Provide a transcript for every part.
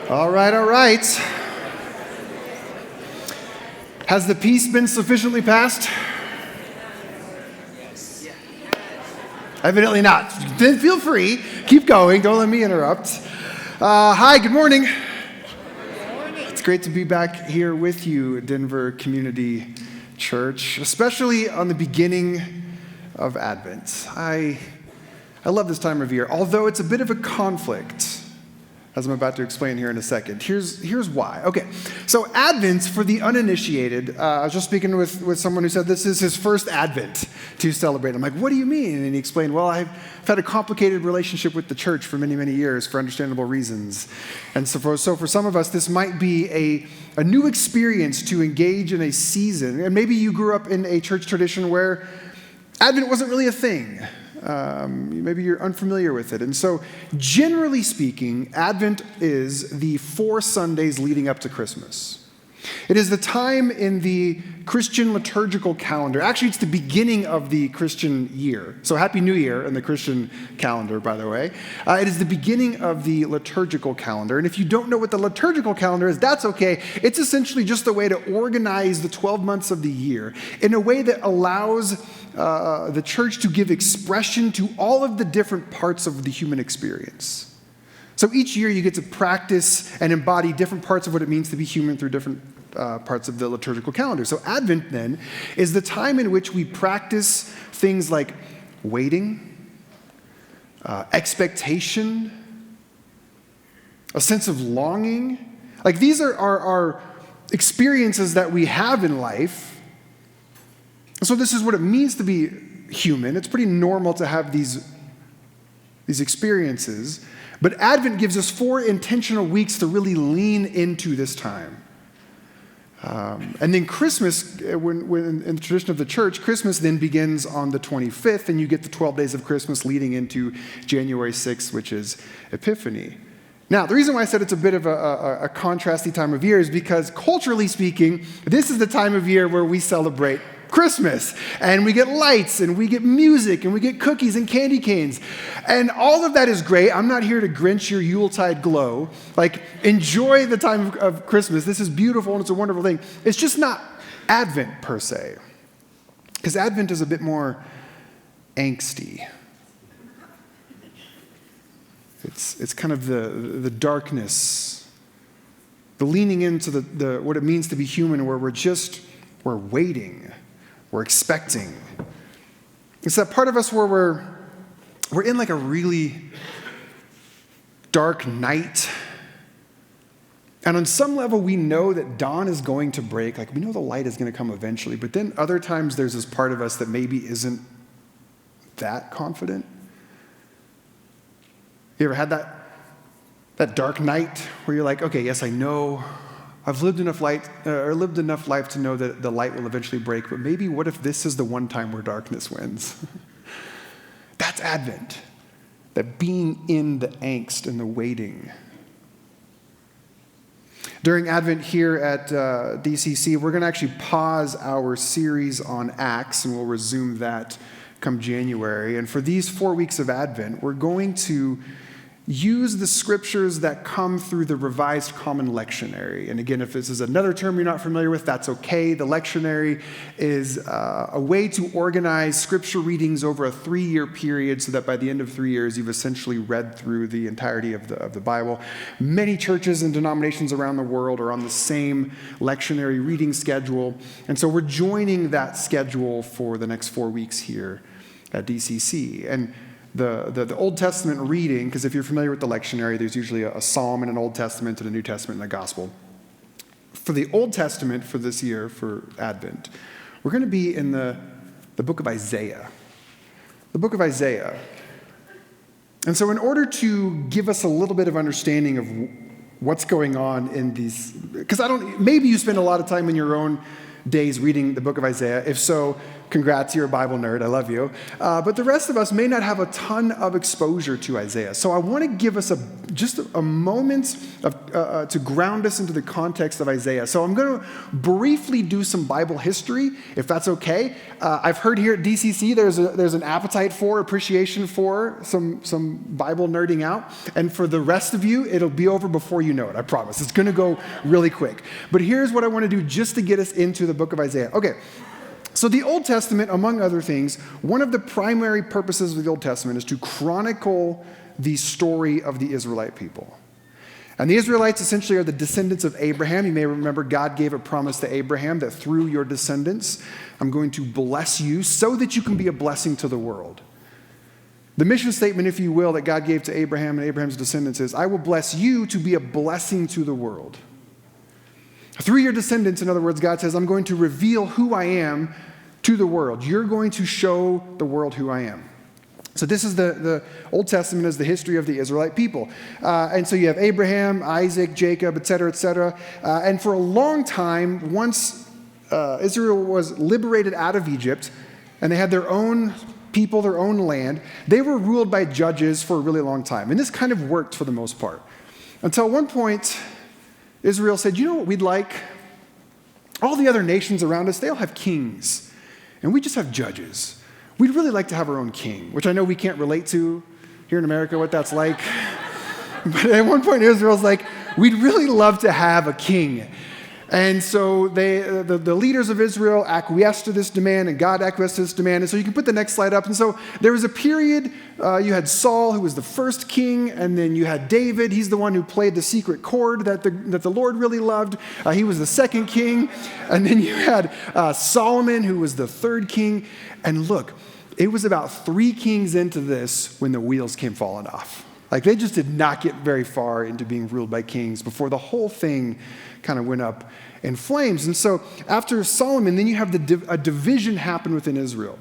All right, all right. Has the peace been sufficiently passed? Evidently not. Then feel free. Keep going. Don't let me interrupt. Hi, good morning. It's great to be back here with you, Denver Community Church, especially on the beginning of Advent. I love this time of year, although it's a bit of a conflict, as I'm about to explain here in a second. Here's why. Okay, so Advent, for the uninitiated, I was just speaking with someone who said this is his first Advent to celebrate. I'm like, what do you mean? And he explained, well, I've had a complicated relationship with the church for many, many years for understandable reasons. And so for some of us, this might be a new experience to engage in a season. And maybe you grew up in a church tradition where Advent wasn't really a thing. Maybe you're unfamiliar with it. And so, generally speaking, Advent is the 4 Sundays leading up to Christmas. It is the time in the Christian liturgical calendar. Actually, it's the beginning of the Christian year. So Happy New Year in the Christian calendar, by the way. It is the beginning of the liturgical calendar. And if you don't know what the liturgical calendar is, that's okay. It's essentially just a way to organize the 12 months of the year in a way that allows the church to give expression to all of the different parts of the human experience. So each year you get to practice and embody different parts of what it means to be human through different parts of the liturgical calendar. So Advent, then, is the time in which we practice things like waiting, expectation, a sense of longing. Like these are our experiences that we have in life. So this is what it means to be human. It's pretty normal to have these experiences. But Advent gives us 4 intentional weeks to really lean into this time. And then Christmas, when in the tradition of the church, Christmas then begins on the 25th, and you get the 12 days of Christmas leading into January 6th, which is Epiphany. Now, the reason why I said it's a bit of a contrasty time of year is because, culturally speaking, this is the time of year where we celebrate Christmas, and we get lights, and we get music, and we get cookies and candy canes, and all of that is great. I'm not here to Grinch your Yuletide glow. Like, enjoy the time of Christmas. This is beautiful, and it's a wonderful thing. It's just not Advent, per se, because Advent is a bit more angsty. It's kind of the darkness, the leaning into the what it means to be human, where we're waiting. We're expecting. It's that part of us where we're in like a really dark night. And on some level, we know that dawn is going to break. Like, we know the light is going to come eventually. But then other times, there's this part of us that maybe isn't that confident. You ever had that dark night where you're like, okay, yes, I know I've lived enough life to know that the light will eventually break, but maybe what if this is the one time where darkness wins? That's Advent, that being in the angst and the waiting. During Advent here at DCC, we're going to actually pause our series on Acts, and we'll resume that come January. And for these 4 weeks of Advent, we're going to use the scriptures that come through the Revised Common Lectionary. And again, if this is another term you're not familiar with, that's okay. The lectionary is a way to organize scripture readings over a 3-year period so that by the end of 3 years, you've essentially read through the entirety of the Bible. Many churches and denominations around the world are on the same lectionary reading schedule. And so we're joining that schedule for the next 4 weeks here at DCC. And the Old Testament reading, because if you're familiar with the lectionary, there's usually a psalm in an Old Testament and a New Testament and a gospel. For the Old Testament for this year, for Advent, we're going to be in the book of Isaiah. The book of Isaiah. And so in order to give us a little bit of understanding of what's going on in these, because maybe you spend a lot of time in your own days reading the book of Isaiah. If so, congrats, you're a Bible nerd. I love you. But the rest of us may not have a ton of exposure to Isaiah. So I want to give us just a moment to ground us into the context of Isaiah. So I'm going to briefly do some Bible history, if that's okay. I've heard here at DCC there's an appetite for, appreciation for some Bible nerding out. And for the rest of you, it'll be over before you know it, I promise. It's going to go really quick. But here's what I want to do just to get us into the book of Isaiah. Okay. So the Old Testament, among other things, one of the primary purposes of the Old Testament is to chronicle the story of the Israelite people. And the Israelites essentially are the descendants of Abraham. You may remember God gave a promise to Abraham that through your descendants, I'm going to bless you so that you can be a blessing to the world. The mission statement, if you will, that God gave to Abraham and Abraham's descendants is, I will bless you to be a blessing to the world. Through your descendants, in other words, God says, I'm going to reveal who I am to the world. You're going to show the world who I am. So this is the Old Testament is the history of the Israelite people. And so you have Abraham, Isaac, Jacob, et cetera, et cetera. And for a long time, once Israel was liberated out of Egypt, and they had their own people, their own land, they were ruled by judges for a really long time. And this kind of worked for the most part. Until one point, Israel said, you know what we'd like? All the other nations around us, they all have kings, and we just have judges. We'd really like to have our own king, which I know we can't relate to here in America, what that's like. But at one point, Israel's like, we'd really love to have a king. And so the leaders of Israel acquiesced to this demand, and God acquiesced to this demand. And so you can put the next slide up. And so there was a period, you had Saul, who was the first king, and then you had David. He's the one who played the secret chord that the Lord really loved. He was the second king. And then you had Solomon, who was the third king. And look, it was about 3 kings into this when the wheels came falling off. Like, they just did not get very far into being ruled by kings before the whole thing kind of went up in flames. And so after Solomon, then you have a division happen within Israel.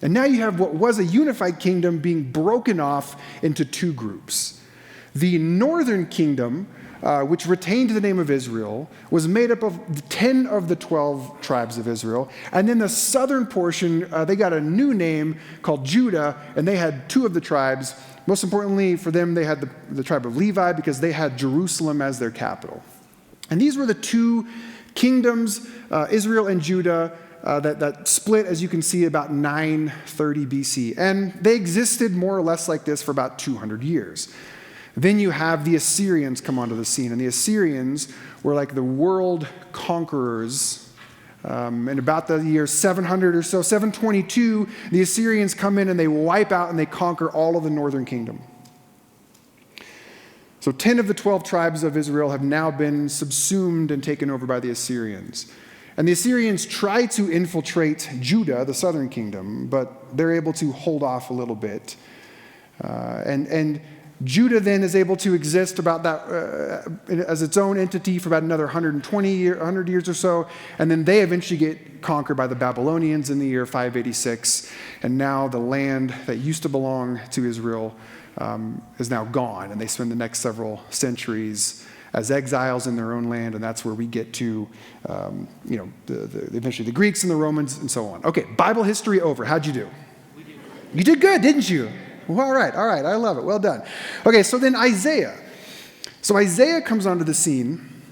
And now you have what was a unified kingdom being broken off into 2 groups. The northern kingdom, which retained the name of Israel, was made up of 10 of the 12 tribes of Israel. And then the southern portion, they got a new name called Judah, and they had 2 of the tribes. Most importantly for them, they had the tribe of Levi because they had Jerusalem as their capital. And these were the 2 kingdoms, Israel and Judah, that split, as you can see, about 930 BC. And they existed more or less like this for about 200 years. Then you have the Assyrians come onto the scene. And the Assyrians were like the world conquerors. In about the year 700 or so, 722, the Assyrians come in and they wipe out and they conquer all of the northern kingdom. So 10 of the 12 tribes of Israel have now been subsumed and taken over by the Assyrians. And the Assyrians try to infiltrate Judah, the southern kingdom, but they're able to hold off a little bit. And Judah then is able to exist about that as its own entity for about another 100 years or so, and then they eventually get conquered by the Babylonians in the year 586, and now the land that used to belong to Israel is now gone, and they spend the next several centuries as exiles in their own land, and that's where we get to, eventually the Greeks and the Romans and so on. Okay, Bible history over. How'd you do? We did. You did good, didn't you? Well, all right, I love it. Well done. Okay, so then Isaiah. So Isaiah comes onto the scene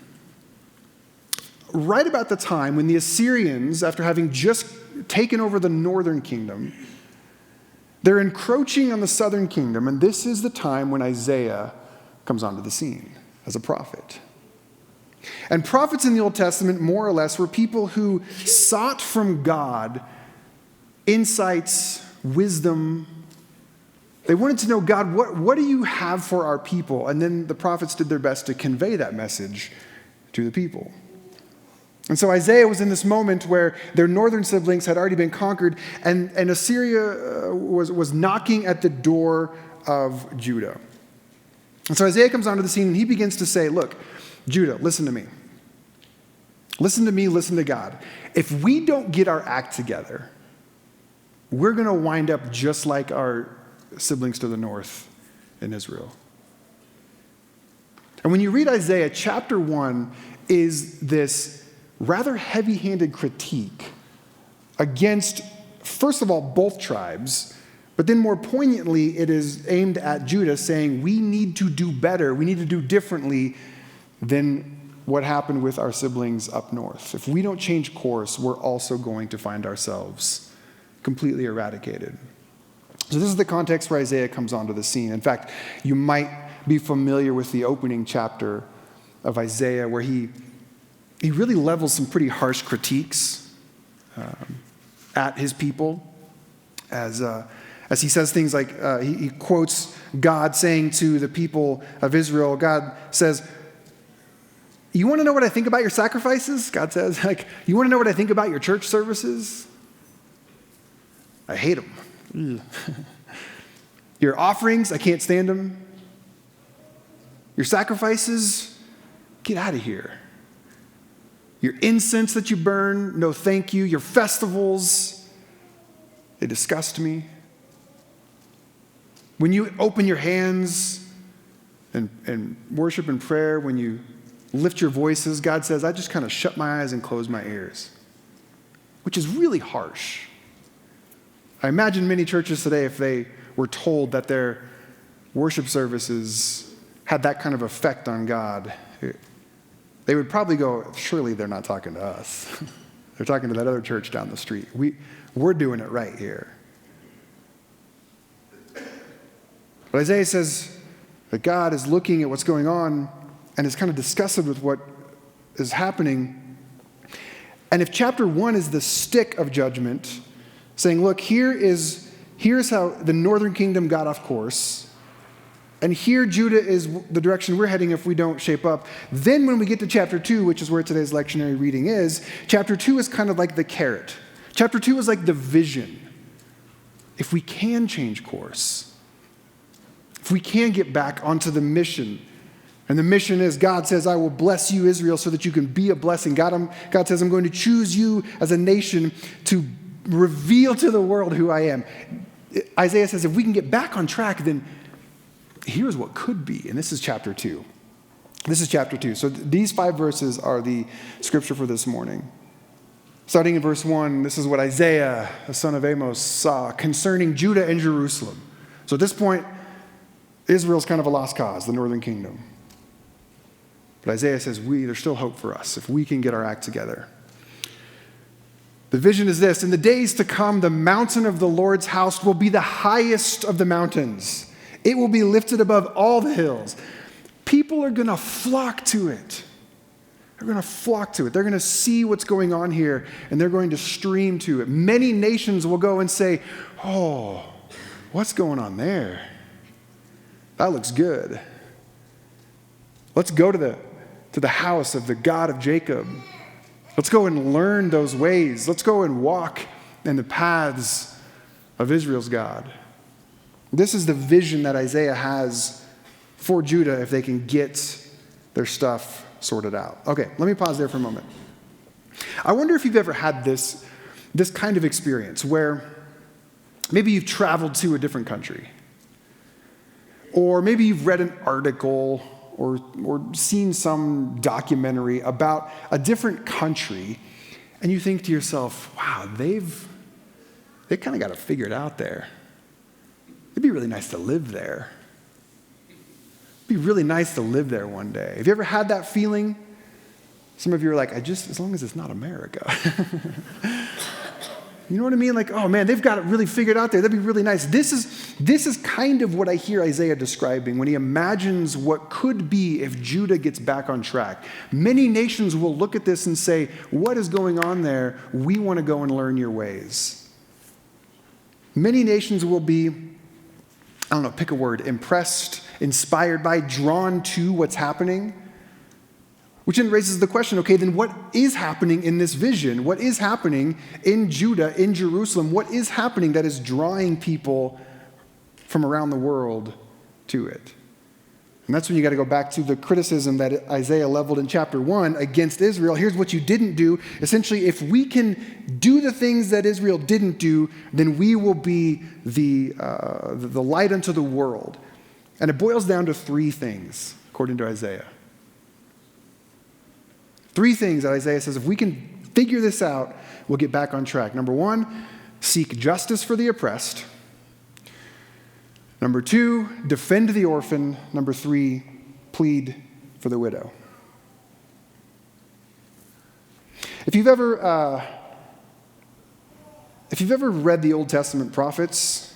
right about the time when the Assyrians, after having just taken over the northern kingdom, they're encroaching on the southern kingdom, and this is the time when Isaiah comes onto the scene as a prophet. And prophets in the Old Testament, more or less, were people who sought from God insights, wisdom. They wanted to know, God, what do you have for our people? And then the prophets did their best to convey that message to the people. And so Isaiah was in this moment where their northern siblings had already been conquered, and Assyria was knocking at the door of Judah. And so Isaiah comes onto the scene, and he begins to say, look, Judah, listen to me. Listen to me, listen to God. If we don't get our act together, we're going to wind up just like our siblings to the north in Israel. And when you read Isaiah, chapter 1 is this rather heavy-handed critique against first of all, both tribes, but then more poignantly, it is aimed at Judah, saying we need to do better, we need to do differently than what happened with our siblings up north. If we don't change course, we're also going to find ourselves completely eradicated. So this is the context where Isaiah comes onto the scene. In fact, you might be familiar with the opening chapter of Isaiah, where he really levels some pretty harsh critiques at his people, as he says things like, he quotes God saying to the people of Israel, God says, you want to know what I think about your sacrifices? God says, like, you want to know what I think about your church services? I hate them. Your offerings, I can't stand them. Your sacrifices, get out of here. Your incense that you burn, no thank you. Your festivals, they disgust me. When you open your hands and worship and prayer, when you lift your voices, God says, I just kind of shut my eyes and close my ears, which is really harsh. I imagine many churches today, if they were told that their worship services had that kind of effect on God, they would probably go, surely they're not talking to us. They're talking to that other church down the street. We're doing it right here. But Isaiah says that God is looking at what's going on and is kind of disgusted with what is happening. And if chapter 1 is the stick of judgment, saying, look, here's how the northern kingdom got off course, and here Judah is the direction we're heading if we don't shape up. Then when we get to chapter 2, which is where today's lectionary reading is, chapter 2 is kind of like the carrot. Chapter 2 is like the vision. If we can change course, if we can get back onto the mission, and the mission is, God says, I will bless you, Israel, so that you can be a blessing. God says, I'm going to choose you as a nation to reveal to the world who I am. Isaiah says, if we can get back on track, then here's what could be. And this is chapter 2. This is chapter 2. So these 5 verses are the scripture for this morning. Starting in verse 1, this is what Isaiah, the son of Amos, saw concerning Judah and Jerusalem. So at this point, Israel's kind of a lost cause, the northern kingdom. But Isaiah says, there's still hope for us if we can get our act together. The vision is this: in the days to come, the mountain of the Lord's house will be the highest of the mountains. It will be lifted above all the hills. People are going to flock to it. They're going to flock to it. They're going to see what's going on here, and they're going to stream to it. Many nations will go and say, oh, what's going on there? That looks good. Let's go to the house of the God of Jacob. Let's go and learn those ways. Let's go and walk in the paths of Israel's God. This is the vision that Isaiah has for Judah if they can get their stuff sorted out. Okay, let me pause there for a moment. I wonder if you've ever had this kind of experience where maybe you've traveled to a different country, or maybe you've read an article or seen some documentary about a different country, and you think to yourself, wow, they kind of got it figured out there. It'd be really nice to live there. It'd be really nice to live there one day. Have you ever had that feeling? Some of you are like, as long as it's not America. You know what I mean? Like, oh man, they've got it really figured out there. That'd be really nice. This is kind of what I hear Isaiah describing when he imagines what could be if Judah gets back on track. Many nations will look at this and say, what is going on there? We want to go and learn your ways. Many nations will be, pick a word, impressed, inspired by, drawn to what's happening. Which then raises the question, okay, then what is happening in this vision? What is happening in Judah, in Jerusalem? What is happening that is drawing people from around the world to it? And that's when you got to go back to the criticism that Isaiah leveled in chapter 1 against Israel. Here's what you didn't do. Essentially, if we can do the things that Israel didn't do, then we will be the light unto the world. And it boils down to 3 things, according to Isaiah. 3 things that Isaiah says, if we can figure this out, we'll get back on track. Number 1, seek justice for the oppressed. Number 2, defend the orphan. Number 3, plead for the widow. If you've ever read the Old Testament prophets,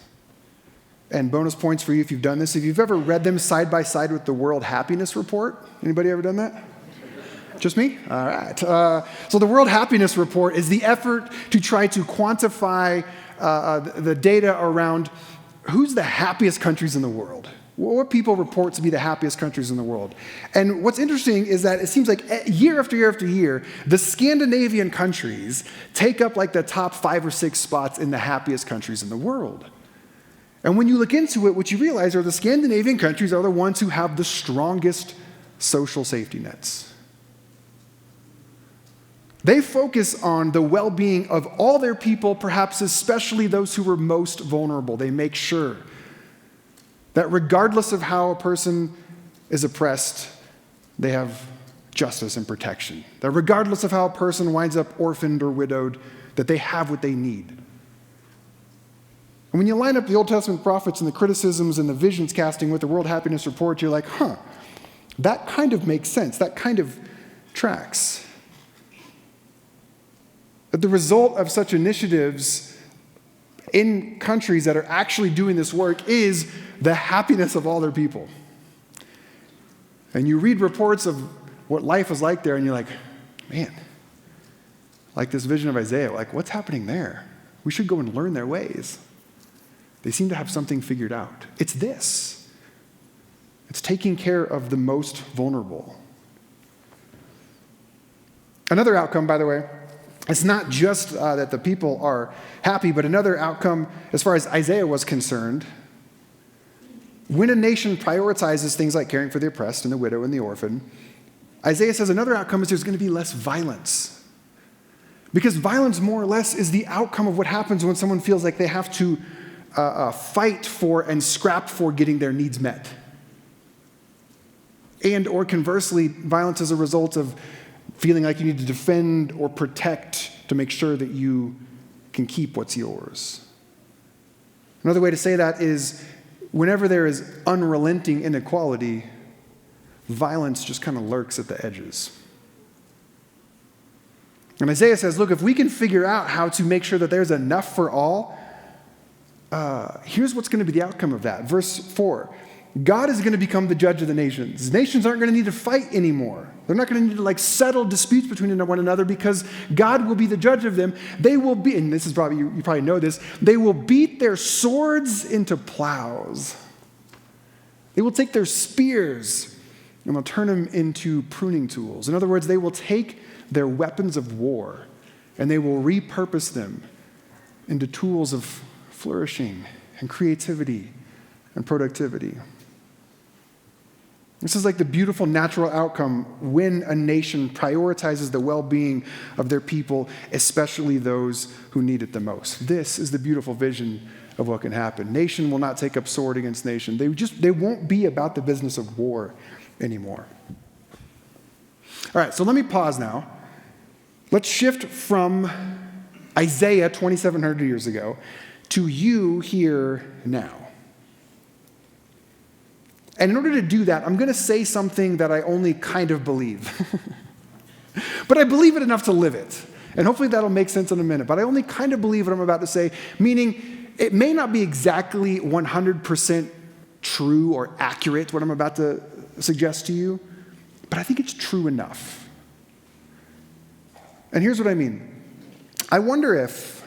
and bonus points for you if you've done this, if you've ever read them side by side with the World Happiness Report, anybody ever done that? Just me? All right. So the World Happiness Report is the effort to try to quantify the data around who's the happiest countries in the world. What people report to be the happiest countries in the world. And what's interesting is that it seems like year after year after year, the Scandinavian countries take up like the top 5 or 6 spots in the happiest countries in the world. And when you look into it, what you realize are the Scandinavian countries are the ones who have the strongest social safety nets. They focus on the well-being of all their people, perhaps especially those who were most vulnerable. They make sure that regardless of how a person is oppressed, they have justice and protection. That regardless of how a person winds up orphaned or widowed, that they have what they need. And when you line up the Old Testament prophets and the criticisms and the visions casting with the World Happiness Report, you're like, that kind of makes sense. That kind of tracks. But the result of such initiatives in countries that are actually doing this work is the happiness of all their people. And you read reports of what life is like there, and you're like, man, like this vision of Isaiah, like what's happening there? We should go and learn their ways. They seem to have something figured out. It's this. It's taking care of the most vulnerable. Another outcome, by the way, it's not just that the people are happy, but another outcome, as far as Isaiah was concerned, when a nation prioritizes things like caring for the oppressed and the widow and the orphan, Isaiah says another outcome is there's going to be less violence. Because violence, more or less, is the outcome of what happens when someone feels like they have to fight for and scrap for getting their needs met. And or conversely, violence is a result of feeling like you need to defend or protect to make sure that you can keep what's yours. Another way to say that is whenever there is unrelenting inequality, violence just kind of lurks at the edges. And Isaiah says, look, if we can figure out how to make sure that there's enough for all, here's what's going to be the outcome of that. Verse 4, God is going to become the judge of the nations. Nations aren't going to need to fight anymore. They're not going to need to settle disputes between one another because God will be the judge of them. They will be, and this is probably, you probably know this, they will beat their swords into plows. They will take their spears and they'll turn them into pruning tools. In other words, they will take their weapons of war and they will repurpose them into tools of flourishing and creativity and productivity. This is like the beautiful natural outcome when a nation prioritizes the well-being of their people, especially those who need it the most. This is the beautiful vision of what can happen. Nation will not take up sword against nation. They won't be about the business of war anymore. All right, so let me pause now. Let's shift from Isaiah 2,700 years ago to you here now. And in order to do that, I'm going to say something that I only kind of believe. But I believe it enough to live it. And hopefully that'll make sense in a minute. But I only kind of believe what I'm about to say, meaning it may not be exactly 100% true or accurate, what I'm about to suggest to you, but I think it's true enough. And here's what I mean. I wonder if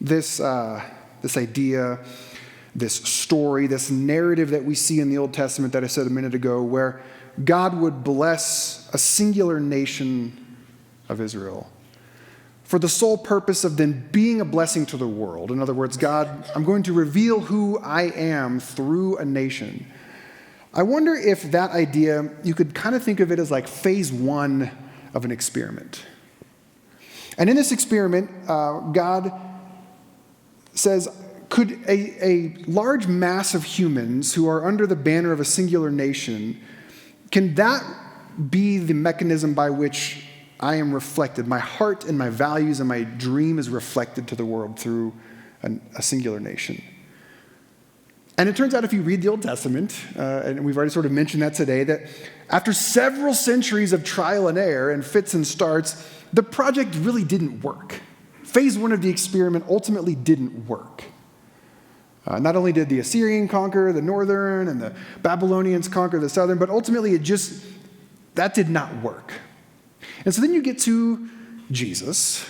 this idea, this story, this narrative that we see in the Old Testament that I said a minute ago, where God would bless a singular nation of Israel for the sole purpose of then being a blessing to the world. In other words, God, I'm going to reveal who I am through a nation. I wonder if that idea, you could kind of think of it as like phase 1 of an experiment. And in this experiment, God says, could a large mass of humans who are under the banner of a singular nation, can that be the mechanism by which I am reflected. My heart and my values and my dream is reflected to the world through a singular nation. And it turns out if you read the Old Testament, and we've already sort of mentioned that today, that after several centuries of trial and error and fits and starts, the project really didn't work. Phase one of the experiment ultimately didn't work. Not only did the Assyrian conquer the northern and the Babylonians conquer the southern, but ultimately that did not work. And so then you get to Jesus,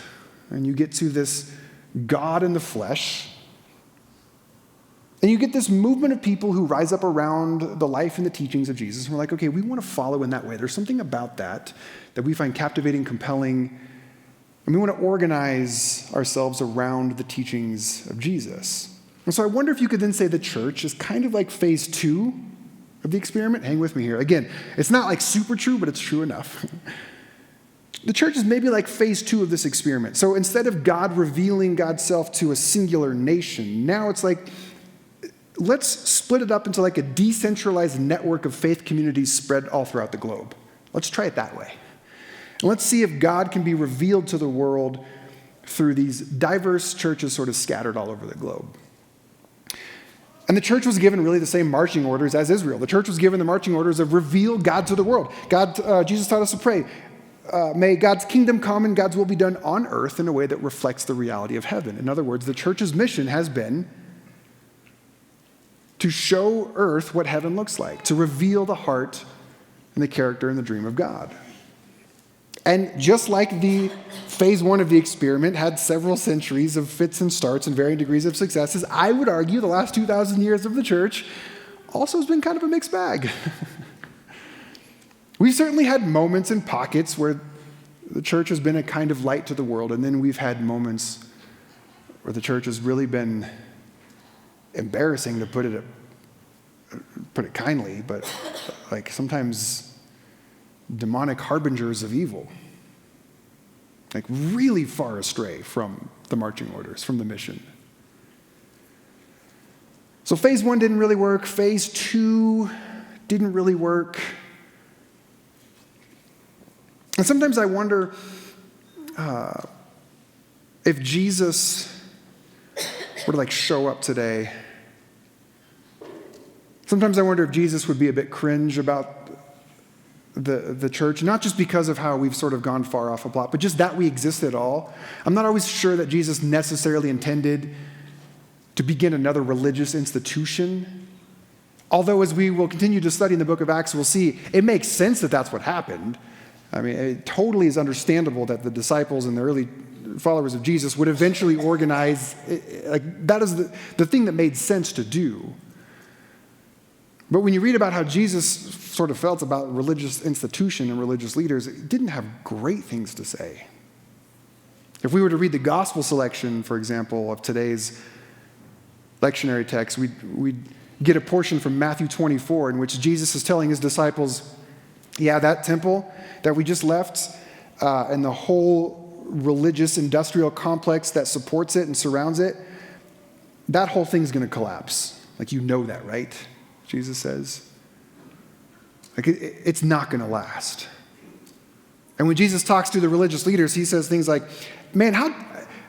and you get to this God in the flesh, and you get this movement of people who rise up around the life and the teachings of Jesus, and we're like, okay, we want to follow in that way. There's something about that we find captivating, compelling, and we want to organize ourselves around the teachings of Jesus. And so I wonder if you could then say the church is kind of like phase two of the experiment. Hang with me here. Again, it's not like super true, but it's true enough. The church is maybe like phase two of this experiment. So instead of God revealing God's self to a singular nation, now it's like, let's split it up into like a decentralized network of faith communities spread all throughout the globe. Let's try it that way. And let's see if God can be revealed to the world through these diverse churches sort of scattered all over the globe. And the church was given really the same marching orders as Israel. The church was given the marching orders of reveal God to the world. Jesus taught us to pray, may God's kingdom come and God's will be done on earth in a way that reflects the reality of heaven. In other words, the church's mission has been to show earth what heaven looks like, to reveal the heart and the character and the dream of God. And just like the phase one of the experiment had several centuries of fits and starts and varying degrees of successes, I would argue the last 2,000 years of the church also has been kind of a mixed bag. We've certainly had moments and pockets where the church has been a kind of light to the world, and then we've had moments where the church has really been embarrassing, to put it kindly, but like sometimes demonic harbingers of evil, like really far astray from the marching orders, from the mission. So phase one didn't really work. Phase two didn't really work. And sometimes I wonder if Jesus were to like show up today. Sometimes I wonder if Jesus would be a bit cringe about the church, not just because of how we've sort of gone far off a plot, but just that we exist at all. I'm not always sure that Jesus necessarily intended to begin another religious institution. Although as we will continue to study in the book of Acts, we'll see it makes sense that that's what happened. I mean, it totally is understandable that the disciples and the early followers of Jesus would eventually organize, like that is the thing that made sense to do. But when you read about how Jesus sort of felt about religious institution and religious leaders, it didn't have great things to say. If we were to read the gospel selection, for example, of today's lectionary text, we'd get a portion from Matthew 24 in which Jesus is telling his disciples, yeah, that temple that we just left and the whole religious industrial complex that supports it and surrounds it, that whole thing's going to collapse. Like, you know that, right? Jesus says. Like, it's not going to last. And when Jesus talks to the religious leaders, he says things like, man,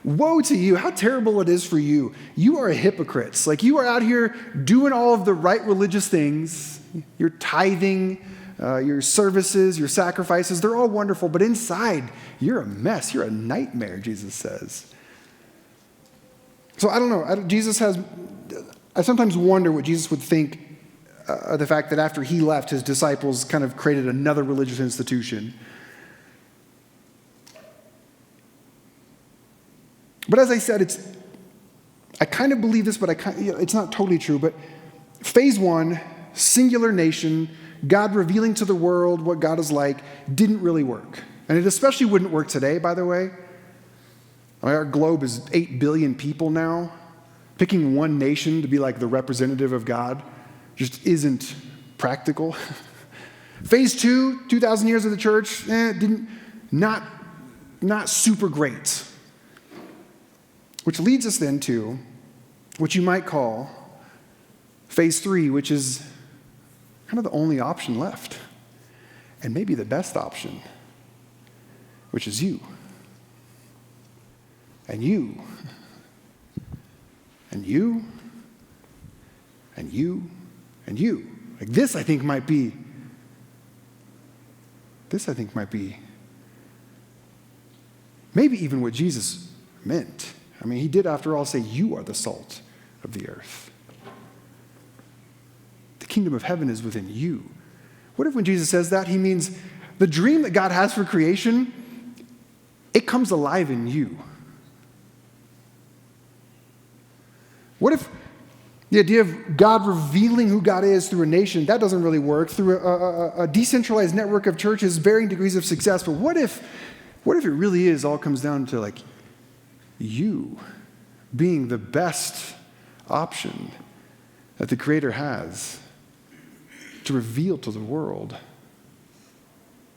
woe to you, how terrible it is for you. You are hypocrites. Like, you are out here doing all of the right religious things. You're tithing, your services, your sacrifices, they're all wonderful, but inside, you're a mess. You're a nightmare, Jesus says. So I don't know. I sometimes wonder what Jesus would think the fact that after he left, his disciples kind of created another religious institution. But as I said, I kind of believe this, but it's not totally true. But phase one, singular nation, God revealing to the world what God is like, didn't really work. And it especially wouldn't work today, by the way. I mean, our globe is 8 billion people now. Picking one nation to be like the representative of God just isn't practical. Phase two, 2,000 years of the church, not super great. Which leads us then to what you might call phase three, which is kind of the only option left, and maybe the best option, which is you. And you. And you. And you. And you. Like this, I think might be maybe even what Jesus meant. I mean, he did, after all, say, you are the salt of the earth. The kingdom of heaven is within you. What if when Jesus says that, he means the dream that God has for creation, it comes alive in you? What if the idea of God revealing who God is through a nation, that doesn't really work, through a decentralized network of churches, varying degrees of success, but what if it really is all comes down to like you being the best option that the Creator has to reveal to the world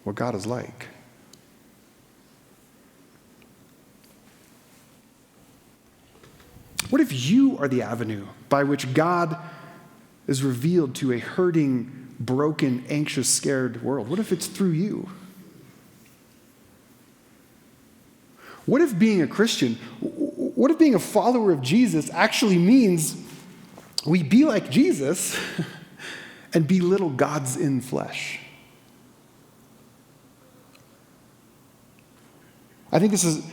what God is like? What if you are the avenue by which God is revealed to a hurting, broken, anxious, scared world? What if it's through you? What if being a Christian, what if being a follower of Jesus actually means we be like Jesus and be little gods in flesh? I think this is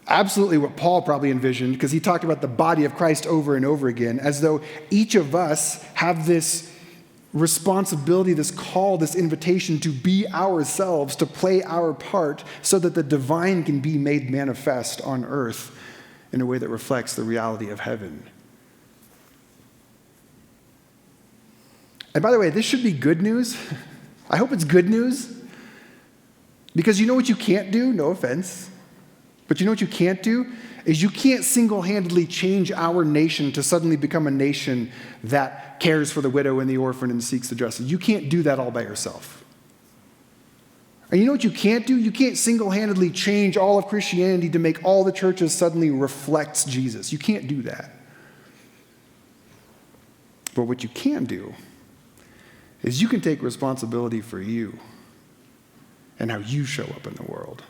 absolutely what Paul probably envisioned, because he talked about the body of Christ over and over again, as though each of us have this responsibility, this call, this invitation to be ourselves, to play our part so that the divine can be made manifest on earth in a way that reflects the reality of heaven. And by the way, this should be good news. I hope it's good news, because you know what you can't do? No offense. But you know what you can't do? Is you can't single-handedly change our nation to suddenly become a nation that cares for the widow and the orphan and seeks the justice. You can't do that all by yourself. And you know what you can't do? You can't single-handedly change all of Christianity to make all the churches suddenly reflect Jesus. You can't do that. But what you can do is you can take responsibility for you and how you show up in the world.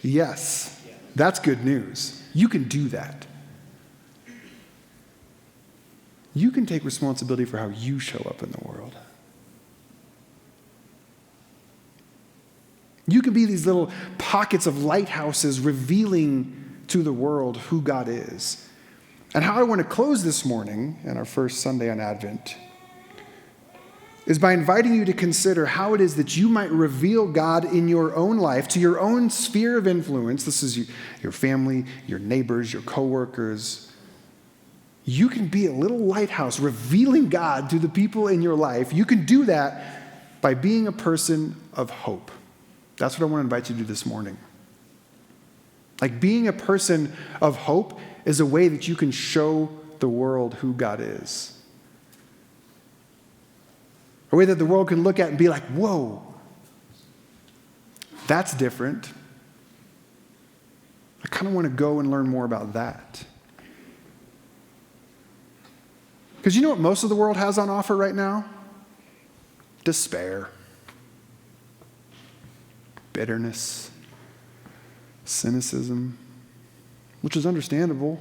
Yes, that's good news. You can do that. You can take responsibility for how you show up in the world. You can be these little pockets of lighthouses revealing to the world who God is. And how I want to close this morning, in our first Sunday on Advent, is by inviting you to consider how it is that you might reveal God in your own life, to your own sphere of influence. This is your family, your neighbors, your coworkers. You can be a little lighthouse revealing God to the people in your life. You can do that by being a person of hope. That's what I want to invite you to do this morning. Like, being a person of hope is a way that you can show the world who God is. A way that the world can look at and be like, whoa, that's different. I kind of want to go and learn more about that. Because you know what most of the world has on offer right now? Despair, bitterness, cynicism, which is understandable.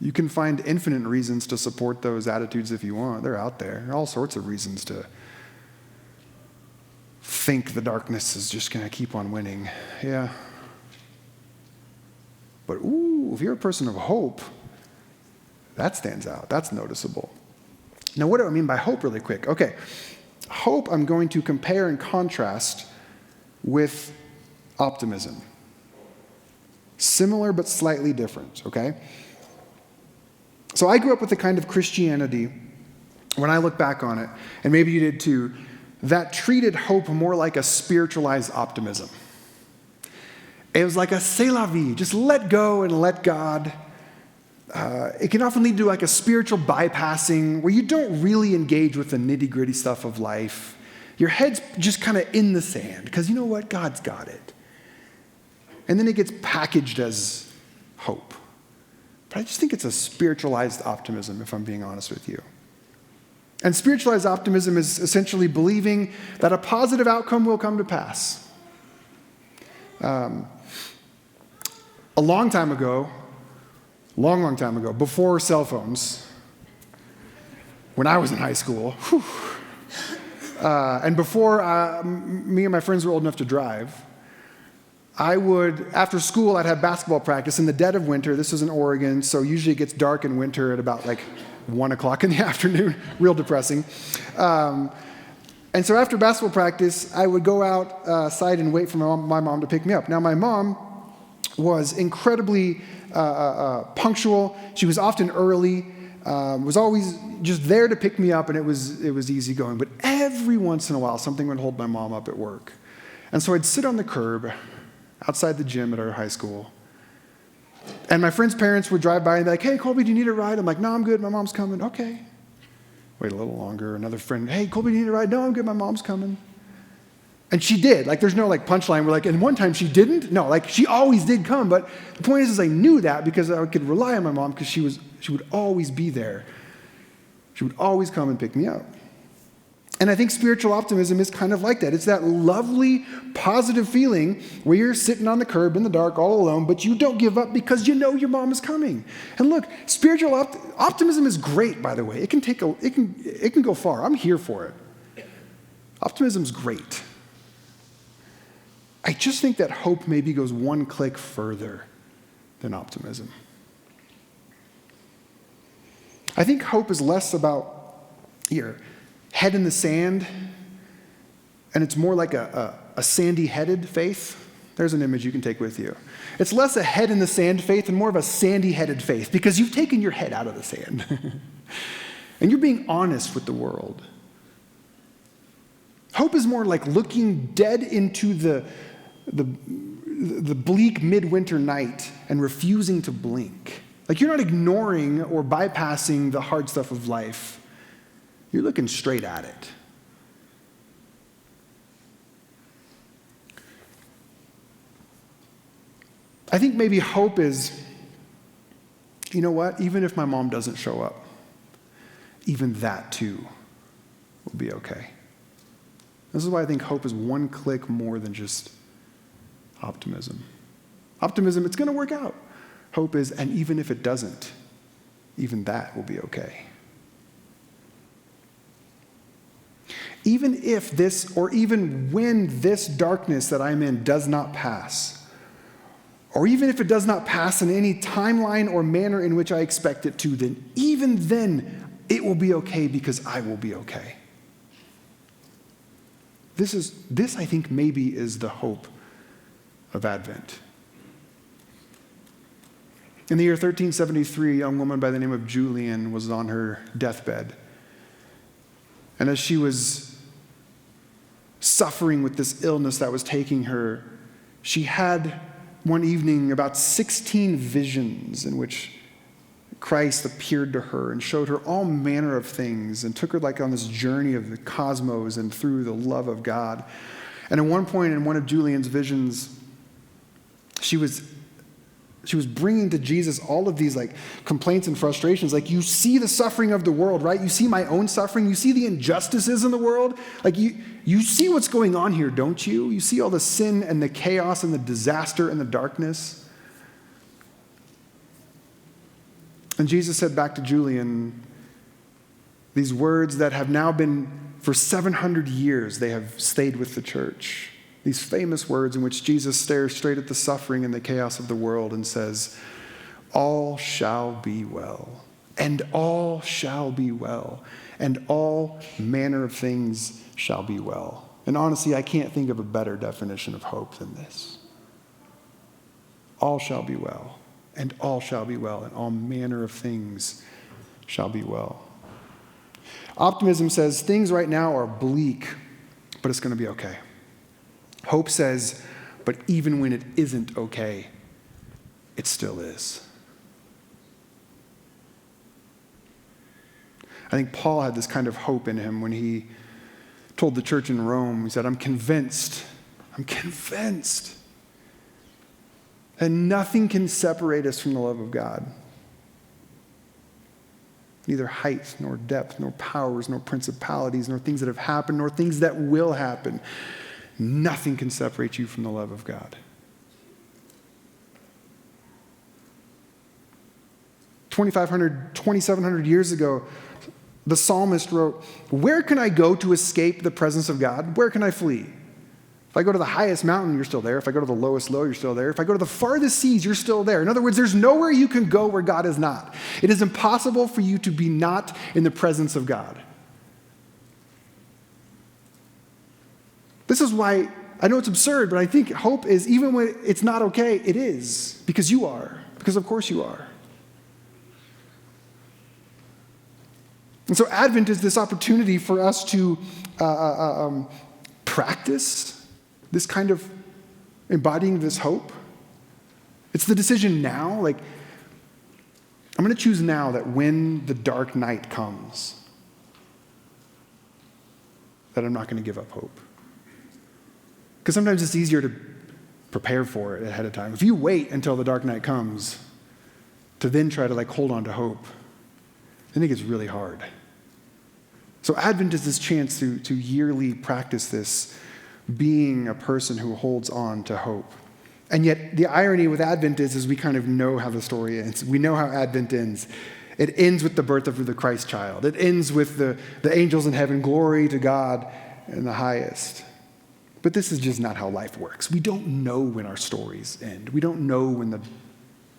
You can find infinite reasons to support those attitudes if you want. They're out there. There are all sorts of reasons to think the darkness is just going to keep on winning. Yeah. But if you're a person of hope, that stands out. That's noticeable. Now, what do I mean by hope really quick? Okay. Hope I'm going to compare and contrast with optimism. Similar but slightly different, okay? So I grew up with the kind of Christianity, when I look back on it, and maybe you did too, that treated hope more like a spiritualized optimism. It was like a c'est la vie, just let go and let God. It can often lead to like a spiritual bypassing where you don't really engage with the nitty-gritty stuff of life. Your head's just kind of in the sand because you know what? God's got it. And then it gets packaged as hope. But I just think it's a spiritualized optimism, if I'm being honest with you. And spiritualized optimism is essentially believing that a positive outcome will come to pass. A long time ago, long time ago, before cell phones, when I was in high school, and before me and my friends were old enough to drive, I would, after school, I'd have basketball practice in the dead of winter. This is in Oregon, so usually it gets dark in winter at about like 1 o'clock in the afternoon, real depressing. And so after basketball practice, I would go outside and wait for my mom to pick me up. Now, my mom was incredibly punctual. She was often early, was always just there to pick me up, and it was easy going. But every once in a while, something would hold my mom up at work. And so I'd sit on the curb outside the gym at our high school. And my friends' parents would drive by and be like, "Hey, Colby, do you need a ride?" I'm like, "No, I'm good. My mom's coming." "Okay." Wait a little longer. Another friend, "Hey, Colby, do you need a ride?" "No, I'm good. My mom's coming." And she did. Like, there's no like punchline. We're like, and one time she didn't. No, like she always did come. But the point is I knew that because I could rely on my mom because she would always be there. She would always come and pick me up. And I think spiritual optimism is kind of like that. It's that lovely, positive feeling where you're sitting on the curb in the dark all alone, but you don't give up because you know your mom is coming. And look, spiritual optimism is great, by the way. It can go far. I'm here for it. Optimism's great. I just think that hope maybe goes one click further than optimism. I think hope is less about head in the sand, and it's more like a sandy-headed faith. There's an image you can take with you. It's less a head in the sand faith and more of a sandy-headed faith because you've taken your head out of the sand. And you're being honest with the world. Hope is more like looking dead into the bleak midwinter night and refusing to blink. Like you're not ignoring or bypassing the hard stuff of life. You're looking straight at it. I think maybe hope is, you know what, even if my mom doesn't show up, even that too will be okay. This is why I think hope is one click more than just optimism. Optimism, it's going to work out. Hope is, and even if it doesn't, even that will be okay. Even if this, or even when this darkness that I'm in does not pass, or even if it does not pass in any timeline or manner in which I expect it to, then even then it will be okay because I will be okay. This I think maybe is the hope of Advent. In the year 1373, a young woman by the name of Julian was on her deathbed. And as she was suffering with this illness that was taking her, she had one evening about 16 visions in which Christ appeared to her and showed her all manner of things and took her like on this journey of the cosmos and through the love of God. And at one point in one of Julian's visions, she was bringing to Jesus all of these like complaints and frustrations. Like, you see the suffering of the world, right? You see my own suffering. You see the injustices in the world. Like you see what's going on here, don't you? You see all the sin and the chaos and the disaster and the darkness. And Jesus said back to Julian these words that have now been, for 700 years, they have stayed with the church. These famous words in which Jesus stares straight at the suffering and the chaos of the world and says, "All shall be well, and all shall be well, and all manner of things shall be well." And honestly, I can't think of a better definition of hope than this. All shall be well, and all shall be well, and all manner of things shall be well. Optimism says things right now are bleak, but it's going to be okay. Hope says, but even when it isn't okay, it still is. I think Paul had this kind of hope in him when he told the church in Rome, he said, I'm convinced that nothing can separate us from the love of God. Neither height, nor depth, nor powers, nor principalities, nor things that have happened, nor things that will happen. Nothing can separate you from the love of God. 2,700 years ago, the psalmist wrote, "Where can I go to escape the presence of God? Where can I flee? If I go to the highest mountain, you're still there. If I go to the lowest low, you're still there. If I go to the farthest seas, you're still there." In other words, there's nowhere you can go where God is not. It is impossible for you to be not in the presence of God. This is why, I know it's absurd, but I think hope is, even when it's not okay, it is. Because you are. Because of course you are. And so Advent is this opportunity for us to practice this kind of embodying this hope. It's the decision now, like, I'm going to choose now that when the dark night comes, that I'm not going to give up hope. Because sometimes it's easier to prepare for it ahead of time. If you wait until the dark night comes to then try to hold on to hope, then it gets really hard. So Advent is this chance to yearly practice this, being a person who holds on to hope. And yet the irony with Advent is we kind of know how the story ends. We know how Advent ends. It ends with the birth of the Christ child. It ends with the angels in heaven, glory to God in the highest. But this is just not how life works. We don't know when our stories end. We don't know when the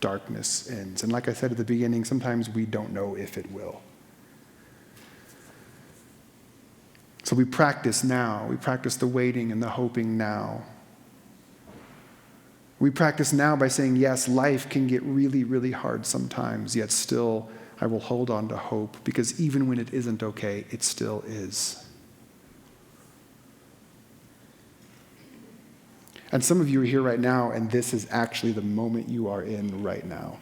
darkness ends. And like I said at the beginning, sometimes we don't know if it will. So we practice now. We practice the waiting and the hoping now. We practice now by saying, yes, life can get really, really hard sometimes, yet still I will hold on to hope, because even when it isn't okay, it still is. And some of you are here right now, and this is actually the moment you are in right now.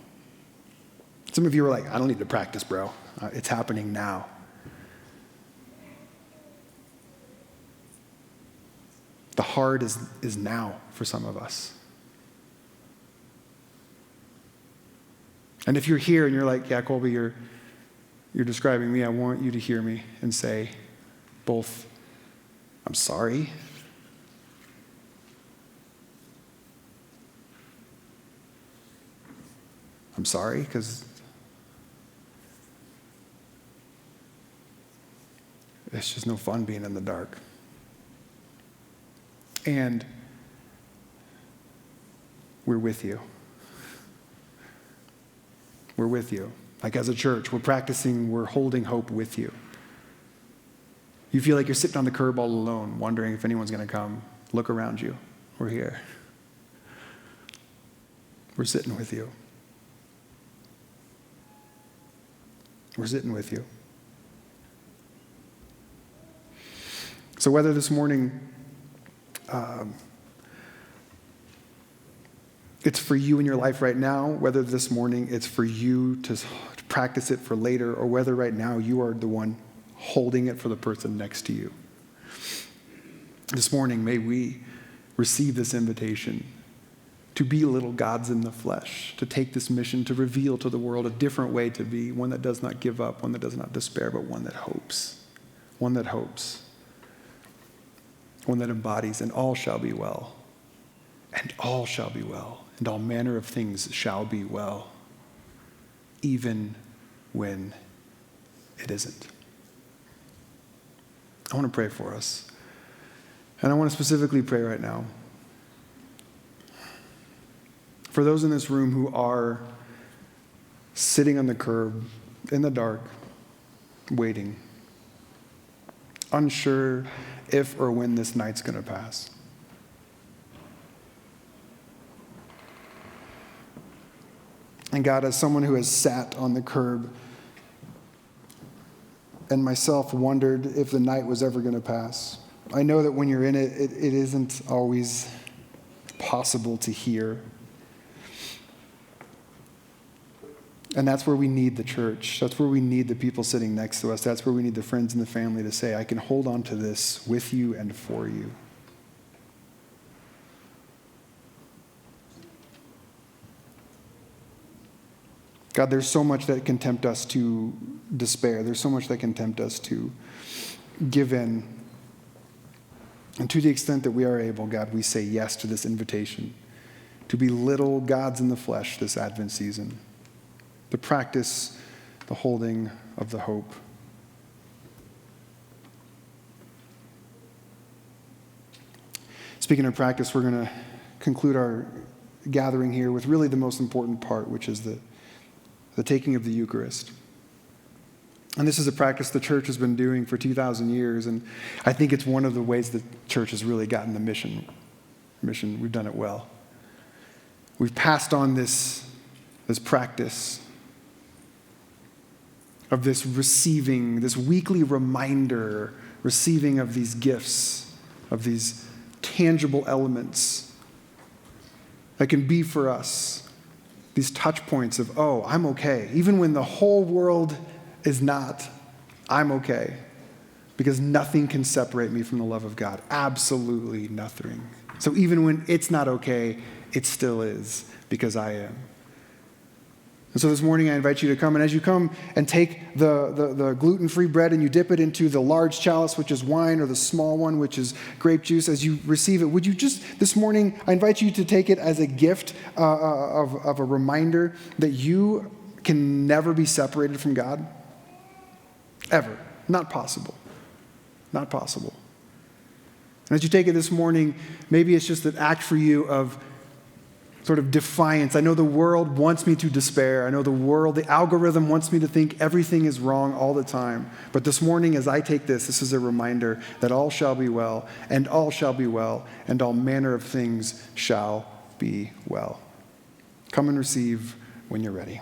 Some of you are like, I don't need to practice, bro. It's happening now. The hard is now for some of us. And if you're here and you're like, yeah, Colby, you're describing me, I want you to hear me and say both, I'm sorry, because it's just no fun being in the dark. And we're with you. We're with you. Like as a church, we're practicing, we're holding hope with you. You feel like you're sitting on the curb all alone, wondering if anyone's going to come. Look around you. We're here. We're sitting with you. We're sitting with you. So whether this morning it's for you in your life right now, whether this morning it's for you to practice it for later, or whether right now you are the one holding it for the person next to you. This morning, may we receive this invitation to be little gods in the flesh, to take this mission to reveal to the world a different way to be, one that does not give up, one that does not despair, but one that hopes, one that hopes, one that embodies, and all shall be well, and all shall be well, and all manner of things shall be well, even when it isn't. I want to pray for us. And I want to specifically pray right now for those in this room who are sitting on the curb in the dark, waiting, unsure if or when this night's going to pass. And God, as someone who has sat on the curb and myself wondered if the night was ever going to pass, I know that when you're in it, it isn't always possible to hear. And that's where we need the church. That's where we need the people sitting next to us. That's where we need the friends and the family to say, I can hold on to this with you and for you. God, there's so much that can tempt us to despair. There's so much that can tempt us to give in. And to the extent that we are able, God, we say yes to this invitation to be little gods in the flesh this Advent season. to practice the holding of the hope. Speaking of practice, we're going to conclude our gathering here with really the most important part, which is the taking of the Eucharist. And this is a practice the church has been doing for 2,000 years, and I think it's one of the ways the church has really gotten the mission. We've done it well. We've passed on this practice of this receiving, this weekly reminder, receiving of these gifts, of these tangible elements that can be for us these touch points of, oh, I'm okay. Even when the whole world is not, I'm okay. Because nothing can separate me from the love of God. Absolutely nothing. So even when it's not okay, it still is, because I am. And so this morning I invite you to come, and as you come and take the gluten-free bread and you dip it into the large chalice, which is wine, or the small one, which is grape juice, as you receive it, would you just, this morning, I invite you to take it as a gift of a reminder that you can never be separated from God. Ever. Not possible. Not possible. And as you take it this morning, maybe it's just an act for you of sort of defiance. I know the world wants me to despair. I know the algorithm wants me to think everything is wrong all the time. But this morning, as I take this is a reminder that all shall be well, and all shall be well, and all manner of things shall be well. Come and receive when you're ready.